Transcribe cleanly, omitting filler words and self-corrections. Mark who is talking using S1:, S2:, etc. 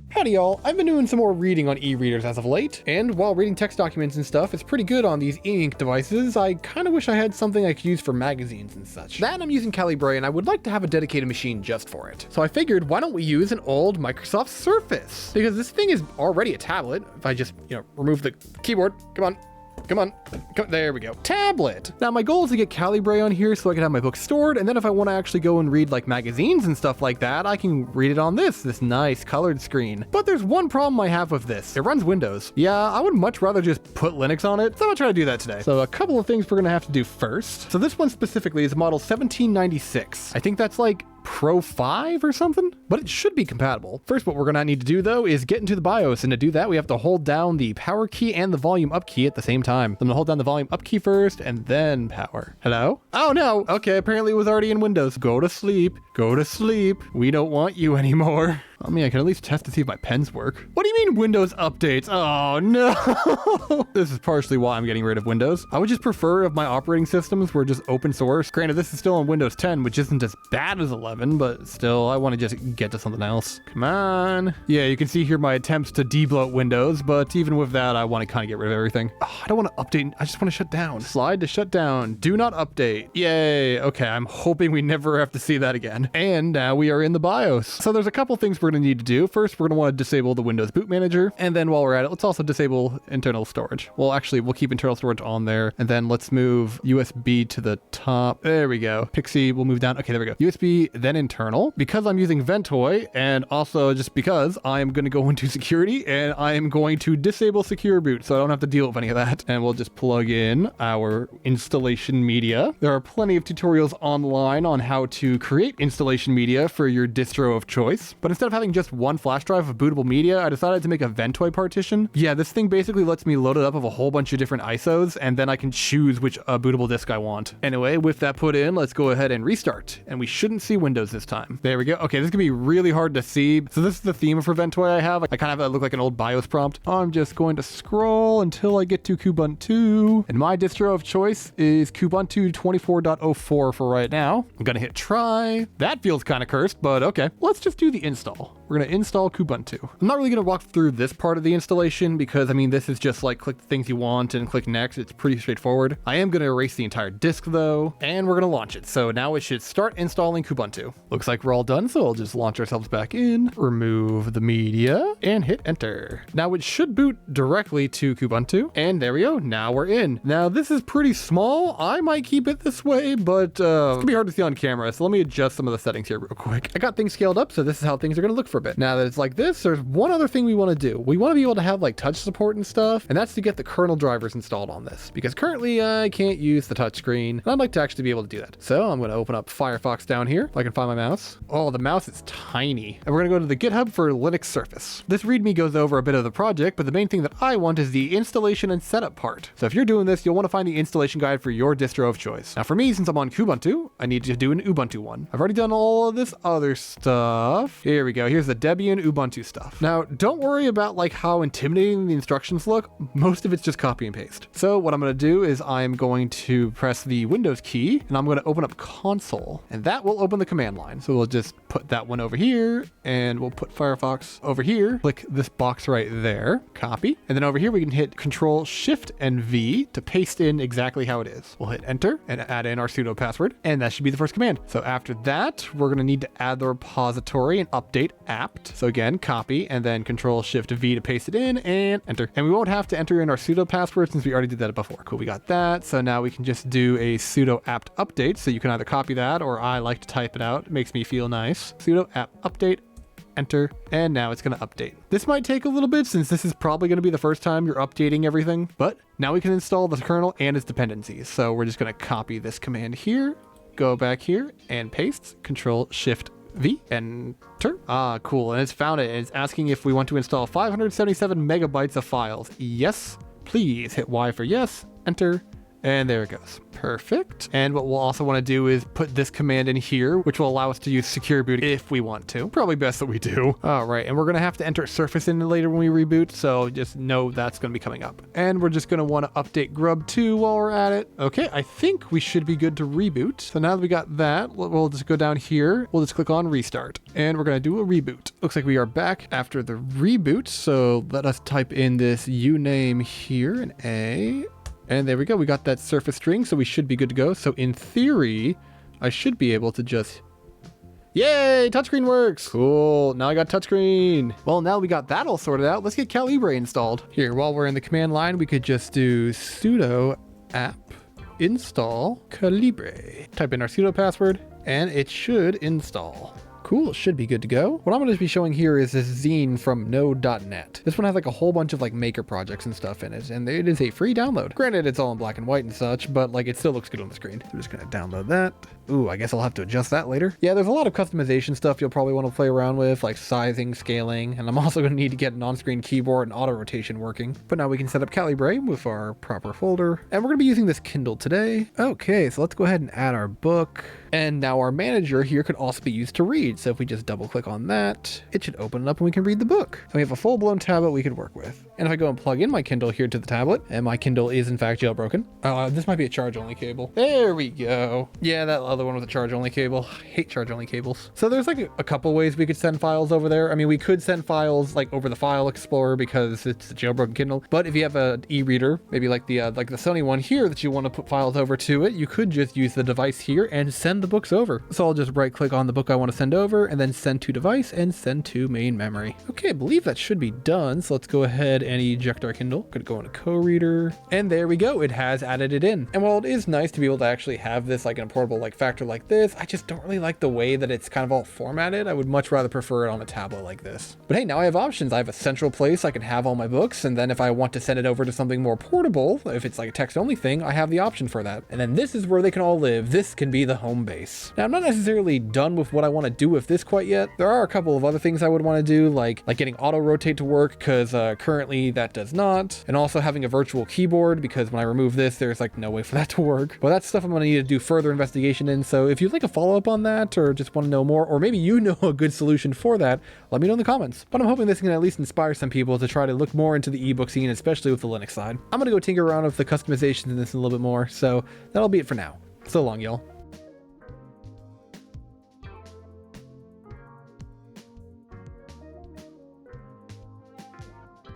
S1: Howdy y'all, I've been doing some more reading on e-readers as of late, and while reading text documents and stuff is pretty good on these e-ink devices, I kinda wish I had something I could use for magazines and such. That I'm using Calibre, and I would like to have a dedicated machine just for it. So I figured, why don't we use an old Microsoft Surface? Because this thing is already a tablet. If I just, remove the keyboard, come on, there we go. Tablet. Now my goal is to get Calibre on here so I can have my books stored, and then if I want to actually go and read like magazines and stuff like that, I can read it on this nice colored screen. But there's one problem I have with this. It runs Windows. Yeah, I would much rather just put Linux on it, so I'm gonna try to do that today. So a couple of things we're gonna have to do first. So this one specifically is model 1796. I think that's like Pro 5 or something, but it should be compatible. First, what we're gonna need to do though is get into the BIOS, and to do that, we have to hold down the power key and the volume up key at the same time. I'm gonna hold down the volume up key first and then power. Hello? Oh no, okay, apparently it was already in Windows. Go to sleep, go to sleep. We don't want you anymore. I mean, I can at least test to see if my pens work. What do you mean Windows updates? Oh no! This is partially why I'm getting rid of Windows. I would just prefer if my operating systems were just open source. Granted, this is still on Windows 10, which isn't as bad as 11, but still, I want to just get to something else. Come on. Yeah, you can see here my attempts to debloat Windows, but even with that, I want to kind of get rid of everything. Oh, I don't want to update, I just want to shut down. Slide to shut down. Do not update. Yay. Okay, I'm hoping we never have to see that again. And now we are in the BIOS. So there's a couple things we're going to need to do. First, we're going to want to disable the Windows Boot Manager. And then while we're at it, let's also disable internal storage. Well, actually, we'll keep internal storage on there. And then let's move USB to the top. There we go. Pixie, we'll move down. Okay, there we go. USB, then internal. Because I'm using Ventoy, and also just because I'm going to go into security, and I am going to disable secure boot, so I don't have to deal with any of that. And we'll just plug in our installation media. There are plenty of tutorials online on how to create installation media for your distro of choice. But instead of having just one flash drive of bootable media, I decided to make a Ventoy partition. Yeah, this thing basically lets me load it up of a whole bunch of different ISOs, and then I can choose which bootable disk I want. Anyway, with that put in, let's go ahead and restart. And we shouldn't see Windows this time. There we go. Okay, this is gonna be really hard to see. So this is the theme for Ventoy I have. I kind of have it look like an old BIOS prompt. I'm just going to scroll until I get to Kubuntu. And my distro of choice is Kubuntu 24.04 for right now. I'm gonna hit try. That feels kind of cursed, but okay. Let's just do the install. We're going to install Kubuntu. I'm not really going to walk through this part of the installation because, I mean, this is just like click the things you want and click next. It's pretty straightforward. I am going to erase the entire disk though, and we're going to launch it. So now it should start installing Kubuntu. Looks like we're all done, so we'll just launch ourselves back in, remove the media, and hit enter. Now it should boot directly to Kubuntu, and there we go. Now we're in. Now this is pretty small. I might keep it this way, but it's going to be hard to see on camera, so let me adjust some of the settings here real quick. I got things scaled up, so this is how things are going to look for a bit. Now that it's like this, there's one other thing we want to do. We want to be able to have like touch support and stuff, and that's to get the kernel drivers installed on this, because currently I can't use the touchscreen, and I'd like to actually be able to do that. So I'm going to open up Firefox down here, if I can find my mouse. Oh, the mouse is tiny. And we're going to go to the GitHub for Linux Surface. This README goes over a bit of the project, but the main thing that I want is the installation and setup part. So if you're doing this, you'll want to find the installation guide for your distro of choice. Now for me, since I'm on Kubuntu, I need to do an Ubuntu one. I've already done all of this other stuff. Here we go. Here's the Debian Ubuntu stuff. Now, don't worry about like how intimidating the instructions look. Most of it's just copy and paste. So what I'm going to do is I'm going to press the Windows key, and I'm going to open up console, and that will open the command line. So we'll just put that one over here, and we'll put Firefox over here. Click this box right there, copy. And then over here, we can hit Control Shift and V to paste in exactly how it is. We'll hit enter and add in our sudo password, and that should be the first command. So after that, we're going to need to add the repository and update apt. So again, copy and then Control Shift V to paste it in and enter. And we won't have to enter in our sudo password since we already did that before. Cool, we got that. So now we can just do a sudo apt update. So you can either copy that, or I like to type it out. It makes me feel nice. Sudo apt update, enter, and now it's going to update. This might take a little bit since this is probably going to be the first time you're updating everything, but now we can install the kernel and its dependencies. So we're just going to copy this command here, go back here and paste, Control Shift V, enter. Ah, cool. And it's found it. It's asking if we want to install 577 megabytes of files. Yes, please. Hit Y for yes, enter, And there it goes. Perfect. And what we'll also want to do is put this command in here, which will allow us to use secure boot if we want to. Probably best that we do. All right. And we're going to have to enter Surface in later when we reboot. So just know that's going to be coming up. And we're just going to want to update Grub 2 while we're at it. Okay. I think we should be good to reboot. So now that we got that, we'll just go down here. We'll just click on restart and we're going to do a reboot. Looks like we are back after the reboot. So let us type in this uname here, an A. And there we go. We got that Surface string, so we should be good to go. So in theory, I should be able to just... Yay! Touchscreen works! Cool. Now I got touchscreen. Well, now we got that all sorted out. Let's get Calibre installed. Here, while we're in the command line, we could just do sudo app install Calibre. Type in our sudo password, and it should install. Cool, it should be good to go. What I'm going to be showing here is this zine from node.net. This one has like a whole bunch of like maker projects and stuff in it, and it is a free download. Granted, it's all in black and white and such, but like it still looks good on the screen. So I'm just going to download that. Ooh, I guess I'll have to adjust that later. Yeah, there's a lot of customization stuff you'll probably want to play around with, like sizing, scaling, and I'm also going to need to get an on-screen keyboard and auto rotation working. But now we can set up Calibre with our proper folder, and we're going to be using this Kindle today. Okay, so let's go ahead and add our book. And now our manager here could also be used to read. So if we just double click on that, it should open it up and we can read the book. And we have a full-blown tablet we could work with. And if I go and plug in my Kindle here to the tablet, and my Kindle is in fact jailbroken. This might be a charge-only cable. There we go. Yeah, that other one with a charge-only cable. I hate charge-only cables. So there's like a couple ways we could send files over there. I mean, we could send files like over the File Explorer because it's a jailbroken Kindle. But if you have an e-reader, maybe like the Sony one here that you want to put files over to it, you could just use the device here and send the books over. So I'll just right click on the book I want to send over and then send to device and send to main memory. Okay, I believe that should be done. So let's go ahead and eject our Kindle. Could go into co-reader, and there we go. It has added it in. And while it is nice to be able to actually have this like in a portable like factor like this, I just don't really like the way that it's kind of all formatted. I would much rather prefer it on a tablet like this. But hey, now I have options. I have a central place I can have all my books, and then if I want to send it over to something more portable, if it's like a text only thing, I have the option for that. And then this is where they can all live. This can be the home base. Now, I'm not necessarily done with what I want to do with this quite yet. There are a couple of other things I would want to do, like getting auto rotate to work, because currently that does not, and also having a virtual keyboard, because when I remove this, there's like no way for that to work. But that's stuff I'm going to need to do further investigation in. So if you'd like a follow-up on that, or just want to know more, or maybe you know a good solution for that, let me know in the comments. But I'm hoping this can at least inspire some people to try to look more into the ebook scene, especially with the Linux side. I'm going to go tinker around with the customizations in this a little bit more, so that'll be it for now. So long, y'all.